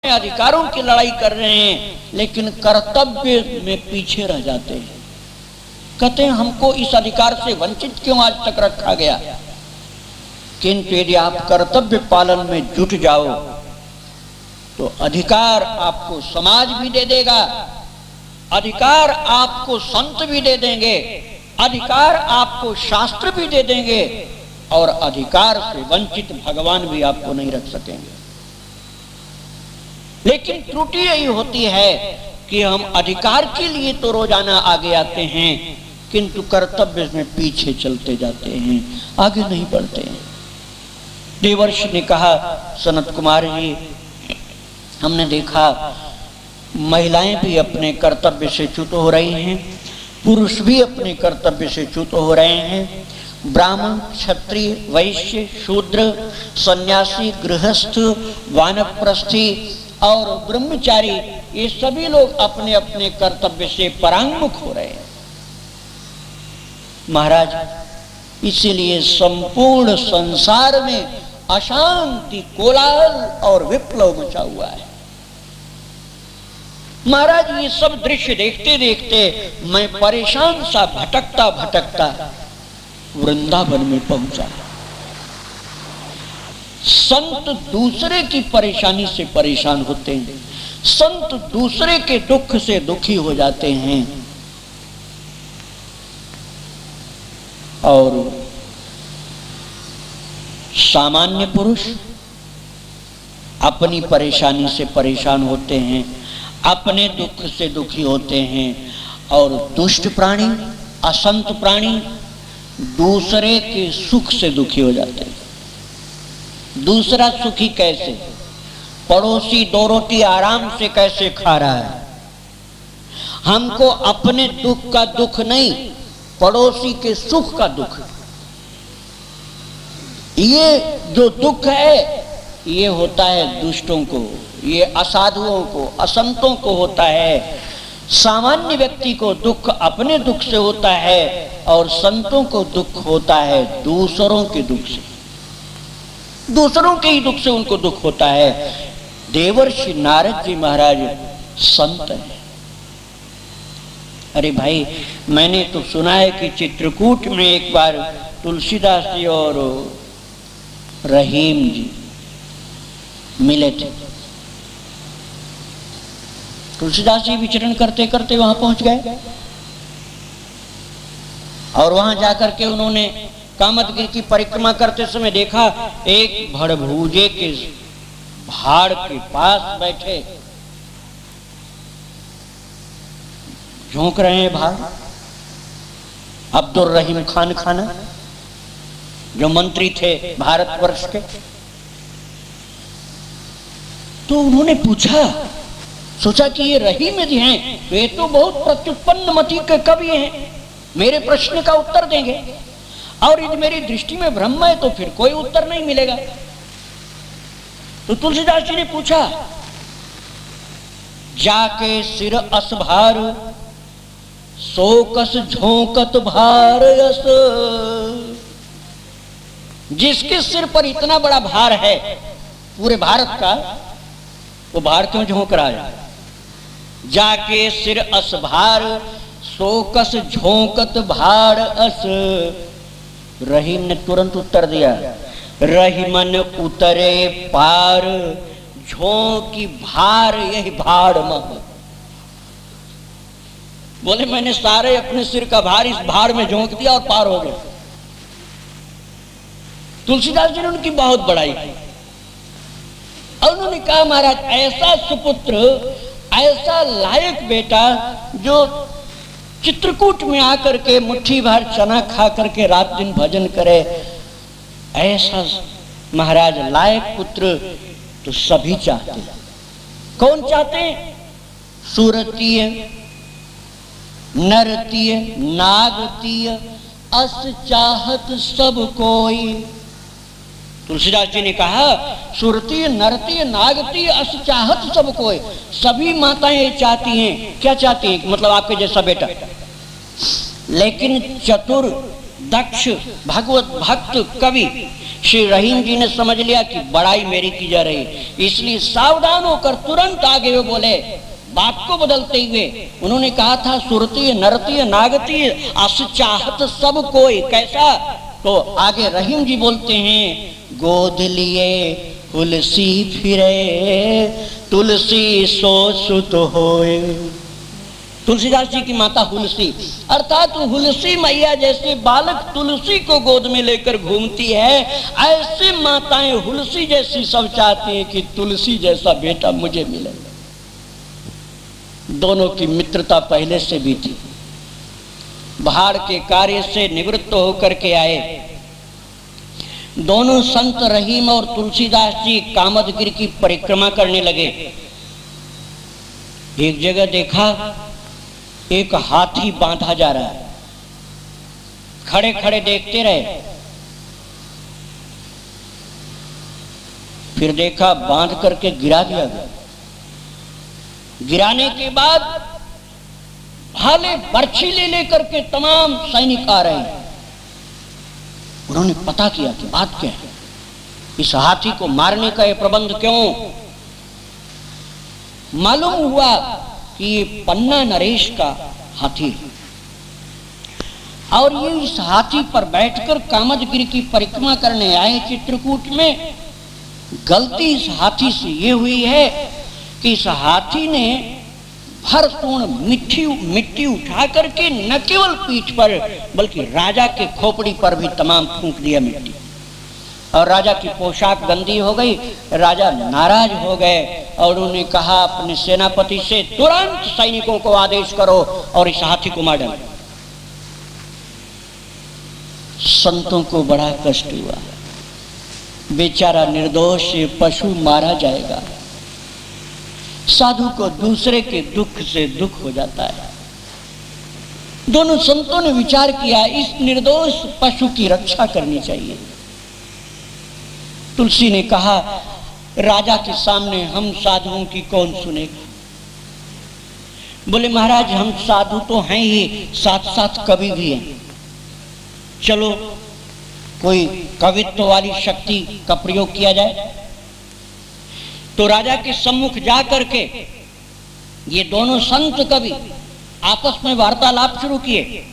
अधिकारों की लड़ाई कर रहे हैं, लेकिन कर्तव्य में पीछे रह जाते हैं। कहते हैं हमको इस अधिकार से वंचित क्यों आज तक रखा गया। किंतु यदि आप कर्तव्य पालन में जुट जाओ तो अधिकार आपको समाज भी दे देगा, अधिकार आपको संत भी दे देंगे, अधिकार आपको शास्त्र भी दे देंगे, और अधिकार से वंचित भगवान भी आपको नहीं रख सकेंगे। लेकिन त्रुटि यही होती है कि हम अधिकार के लिए तो रोजाना आगे आते हैं, किंतु कर्तव्य में पीछे चलते जाते हैं, आगे नहीं बढ़ते हैं। देवर्षि ने कहा, सनत कुमार जी, हमने देखा महिलाएं भी अपने कर्तव्य से च्युत हो रही हैं, पुरुष भी अपने कर्तव्य से च्युत हो रहे हैं। ब्राह्मण, क्षत्रिय, वैश्य, शूद्र, सन्यासी, गृहस्थ, वानप्रस्थी और ब्रह्मचारी, ये सभी लोग अपने अपने कर्तव्य से परांगमुख हो रहे हैं। महाराज, इसीलिए संपूर्ण संसार में अशांति, कोलाहल और विप्लव मचा हुआ है। महाराज, ये सब दृश्य देखते देखते मैं परेशान सा भटकता भटकता वृंदावन में पहुंचा। संत दूसरे की परेशानी से परेशान होते हैं, संत दूसरे के दुख से दुखी हो जाते हैं, और सामान्य पुरुष अपनी परेशानी से परेशान होते हैं, अपने दुख से दुखी होते हैं, और दुष्ट प्राणी, असंत प्राणी दूसरे के सुख से दुखी हो जाते हैं। दूसरा सुखी कैसे? पड़ोसी 2 रोटी आराम से कैसे खा रहा है। हमको अपने दुख का दुख नहीं, पड़ोसी के सुख का दुख। ये जो दुख है ये होता है दुष्टों को, ये असाधुओं को, असंतों को होता है। सामान्य व्यक्ति को दुख अपने दुख से होता है, और संतों को दुख होता है दूसरों के दुख से, दूसरों के ही दुख से उनको दुख होता है। देवर्षि नारद जी महाराज संत हैं। अरे भाई, मैंने तो सुना है कि चित्रकूट में एक बार तुलसीदास जी और रहीम जी मिले थे। तुलसीदास जी विचरण करते करते वहां पहुंच गए, और वहां जाकर के उन्होंने कामदगिरि की परिक्रमा करते समय देखा एक भड़भूजे के भाड़ के पास बैठे झोंक रहे हैं भाड़। अब्दुल रहीम खान खाना, जो मंत्री थे भारतवर्ष के, तो उन्होंने पूछा, सोचा कि ये रहीम जी हैं, वे तो बहुत प्रत्युत्पन्न मति के कवि हैं, मेरे प्रश्न का उत्तर देंगे, और यदि मेरी दृष्टि में भ्रम है तो फिर कोई उत्तर नहीं मिलेगा। तो तुलसीदास जी ने पूछा, जाके सिर असभार सोकस झोंकत भार यस। जिसके सिर पर इतना बड़ा भार है पूरे भारत का, वो भार क्यों झोंक रहा है? जाके सिर असभार सोकस झोंकत भार अस। रहीम ने तुरंत उत्तर दिया, रहीमन उतरे पार झोंकी भार यही भाड़ मह। बोले मैंने सारे अपने सिर का भार इस भाड़ में झोंक दिया और पार हो गए। तुलसीदास जी ने उनकी बहुत बड़ाई की, और उन्होंने कहा, महाराज, ऐसा सुपुत्र, ऐसा लायक बेटा जो चित्रकूट में आकर के मुट्ठी भर चना खा करके रात दिन भजन करे, ऐसा महाराज लायक पुत्र तो सभी चाहते हैं। कौन चाहते हैं? सुरतीय, नरतीय, नागतीय, अस चाहत सब कोई। तुलसीदास जी ने कहा, सुरतीय, नरतीय, नागतीय, अस चाहत सब कोई। सभी माताएं चाहती हैं। क्या चाहती हैं? मतलब आपके जैसा बेटा। लेकिन चतुर, दक्ष, भगवत भक्त, कवि, श्री रहीम जी ने समझ लिया कि बड़ाई मेरी की जा रही, इसलिए सावधान होकर तुरंत आगे वो बोले, बात को बदलते हुए उन्होंने कहा था सुरती नरती नागती अस चाहत सब कोई कैसा। तो आगे रहीम जी बोलते हैं, गोद लिए तुलसी फिरे तुलसी सो सुत होए। तुलसीदास जी की माता हुलसी, अर्थात हुलसी मैया जैसे बालक तुलसी को गोद में लेकर घूमती है, ऐसे माताएं हुलसी जैसी सब चाहती हैं कि तुलसी जैसा बेटा मुझे मिले। दोनों की मित्रता पहले से भी थी। भाड़ के कार्य से निवृत्त होकर के आए दोनों संत रहीम और तुलसीदास जी कामदगिरि की परिक्रमा करने लगे। एक जगह देखा एक हाथी बांधा जा रहा है, खड़े खड़े देखते रहे। फिर देखा बांध करके गिरा दिया गया। गिराने के बाद भाले बर्छी ले लेकर के तमाम सैनिक आ रहे हैं। उन्होंने पता किया कि बात क्या है, इस हाथी को मारने का ये प्रबंध क्यों। मालूम हुआ कि ये पन्ना नरेश का हाथी है और ये इस हाथी पर बैठकर कामदगिरि की परिक्रमा करने आए चित्रकूट में। गलती इस हाथी से ये हुई है कि इस हाथी ने भरपूर्ण मिट्टी उठा करके न केवल पीठ पर बल्कि राजा के खोपड़ी पर भी तमाम फूंक दिया मिट्टी, और राजा की पोशाक गंदी हो गई। राजा नाराज हो गए और उन्होंने कहा अपने सेनापति से, तुरंत सैनिकों को आदेश करो और इस हाथी को मार डालो। संतों को बड़ा कष्ट हुआ, बेचारा निर्दोष पशु मारा जाएगा। साधु को दूसरे के दुख से दुख हो जाता है। दोनों संतों ने विचार किया इस निर्दोष पशु की रक्षा करनी चाहिए। तुलसी ने कहा, राजा के सामने हम साधुओं की कौन सुनेगा। बोले महाराज हम साधु तो हैं ही, साथ साथ कवि भी हैं। चलो कोई कवित्व वाली शक्ति का प्रयोग किया जाए। तो राजा के सम्मुख जा करके ये दोनों संत कवि आपस में वार्तालाप शुरू किए।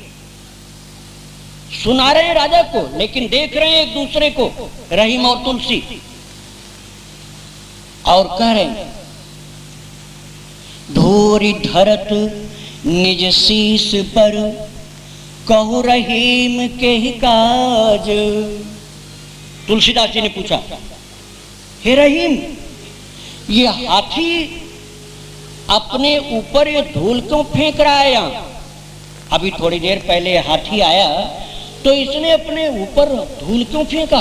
सुना रहे हैं राजा को, लेकिन देख रहे हैं एक दूसरे को, रहीम और तुलसी, और कह रहे हैं, धूरी धरत निज शीस पर कहु रहीम के ही काज। तुलसीदास जी ने पूछा, हे रहीम, ये हाथी अपने ऊपर ये धूल क्यों फेंक रहा है। यहां अभी थोड़ी देर पहले हाथी आया तो इसने अपने ऊपर धूल क्यों फेंका।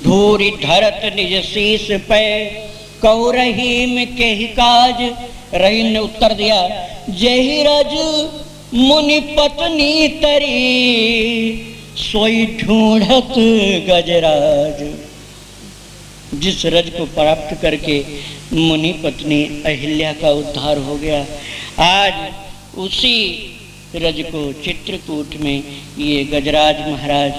धूरी धरत निज शीस पे कहु रहीम के ही काज। रहीम ने उत्तर दिया, जही रज मुनि पत्नी तरी सोई ढूंढत गजराज। जिस रज को प्राप्त करके मुनि पत्नी अहिल्या का उद्धार हो गया, आज उसी रज को चित्रकूट में ये गजराज महाराज,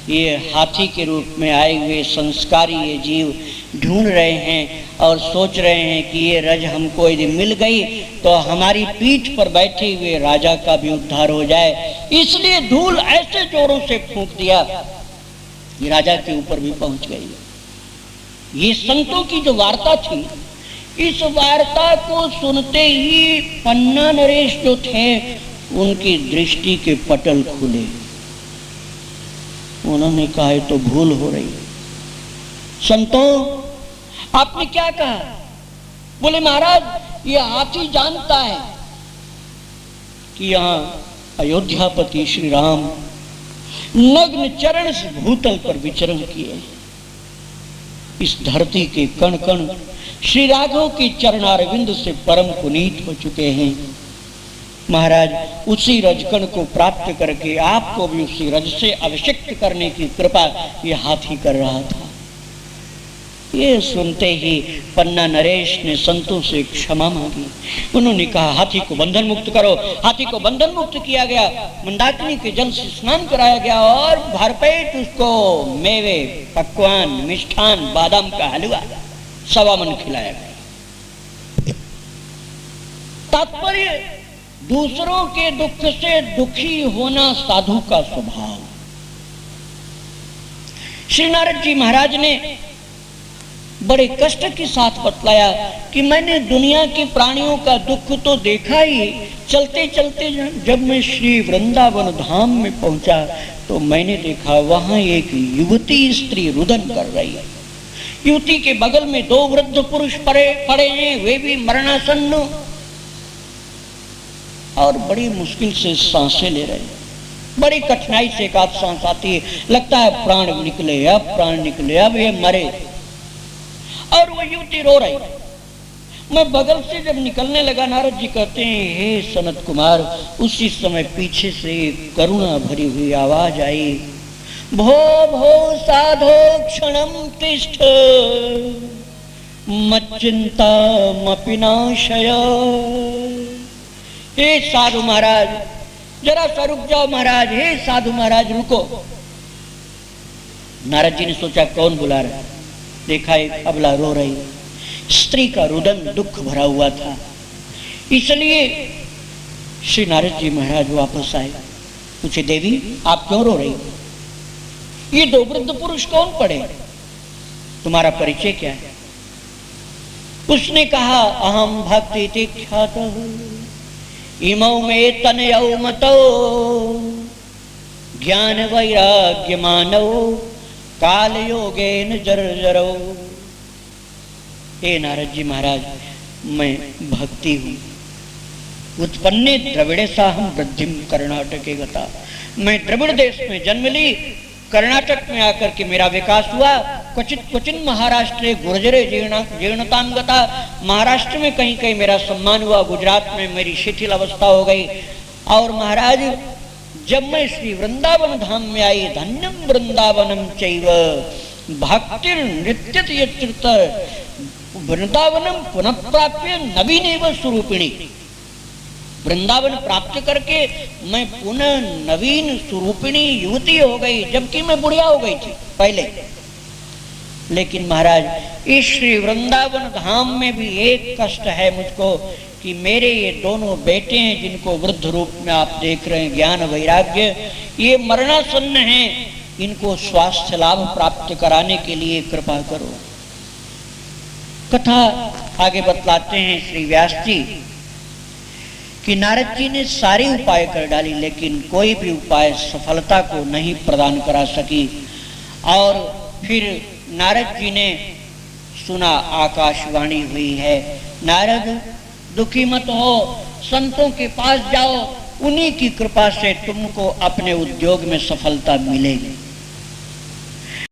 ये हाथी के रूप में आए हुए संस्कारी ये जीव ढूंढ रहे हैं और सोच रहे हैं कि ये रज हमको यदि मिल गई तो हमारी पीठ पर बैठे हुए राजा का भी उद्धार हो जाए। इसलिए धूल ऐसे जोरों से फूंक दिया कि राजा के ऊपर भी पहुंच गई। ये संतों की जो वार्ता थी, इस वार्ता को सुनते ही पन्ना नरेश जो थे उनकी दृष्टि के पटल खुले। उन्होंने कहा तो भूल हो रही है। संतों आपने क्या कहा। बोले महाराज ये हाथी जानता है कि यहाँ अयोध्यापति श्री राम नग्न चरण से भूतल पर विचरण किए। इस धरती के कण कण श्री राघव के चरणारविंद से परम पुनीत हो चुके हैं। महाराज उसी रजकण को प्राप्त करके आपको भी उसी रज से अभिषिक्त करने की कृपा ये हाथी कर रहा था। ये सुनते ही पन्ना नरेश ने संतों से क्षमा मांगी। उन्होंने कहा हाथी को बंधन मुक्त करो। हाथी को बंधन मुक्त किया गया, मंदाकिनी के जल से स्नान कराया गया और भरपेट उसको मेवे, पकवान, मिष्ठान, बादाम का हलवा 1.25 मन खिलाया गया। तात्पर्य, दूसरों के दुख से दुखी होना साधु का स्वभाव। श्री नारद जी महाराज ने बड़े कष्ट के साथ बतलाया कि मैंने दुनिया के प्राणियों का दुख तो देखा ही, चलते चलते जब मैं श्री वृंदावन धाम में पहुंचा तो मैंने देखा वहां एक युवती स्त्री रुदन कर रही है। युवती के बगल में 2 वृद्ध पुरुष पड़े हैं, वे भी मरणासन्न और बड़ी मुश्किल से सांसें ले रहे हैं। बड़ी कठिनाई से एक आध सांस आती है, लगता है प्राण निकले, अब प्राण निकले, अब ये मरे। और वो युवती रो रही। मैं बगल से जब निकलने लगा, नारद जी कहते हैं हे सनत कुमार, उसी समय पीछे से करुणा भरी हुई आवाज आई, भो भो साधो क्षणम तिष्ठ मच्चिंता मपिनाशय। हे साधु महाराज, जरा सा रुक जाओ महाराज, हे साधु महाराज रुको। नारद जी ने सोचा कौन बुला रहा है, देखा एक अबला रो रही। स्त्री का रुदन दुख भरा हुआ था, इसलिए श्री नारद जी महाराज वापस आए। पूछे देवी आप क्यों रो रही? ये 2 वृद्ध पुरुष कौन पड़े, तुम्हारा परिचय क्या है? उसने कहा अहम भक्ति तिख्यातो इमौ में तनयौ मतो ज्ञान वैराग्य मानव काल योगेन जर्जरो। हे नारद जी महाराज, मैं भक्ति हूँ। उत्पन्ने द्रविड़े साहम वृद्धिम कर्नाटके गता। मैं द्रविड़ देश में जन्म ली, कर्नाटक में आकर के मेरा विकास हुआ। क्वचित महाराष्ट्र गुर्जरे जीर्णताम गता। महाराष्ट्र में कहीं कहीं मेरा सम्मान हुआ, गुजरात में मेरी शिथिल अवस्था हो गई। और महाराज जब मैं श्री वृंदावन धाम में आई, धन्यम वृंदावनम चैव भक्तिर नृत्यत यच्चित वृंदावनम पुनः प्राप्य नवीनेव स्वरूपिणी। वृंदावन प्राप्त करके मैं पुनः नवीन स्वरूपिणी युवती हो गई, जबकि मैं बुढ़िया हो गई थी पहले। लेकिन महाराज इस श्री वृंदावन धाम में भी एक कष्ट है मुझको कि मेरे ये दोनों बेटे हैं जिनको वृद्ध रूप में आप देख रहे हैं, ज्ञान वैराग्य, ये मरणासन्न हैं। इनको स्वास्थ्य लाभ प्राप्त कराने के लिए कृपा करो। कथा आगे बतलाते हैं श्री व्यास जी कि नारद जी ने सारे उपाय कर डाली, लेकिन कोई भी उपाय सफलता को नहीं प्रदान करा सकी। और फिर नारद जी ने सुना आकाशवाणी हुई है, नारद दुखी मत हो, संतों के पास जाओ, उन्हीं की कृपा से तुमको अपने उद्योग में सफलता मिलेगी।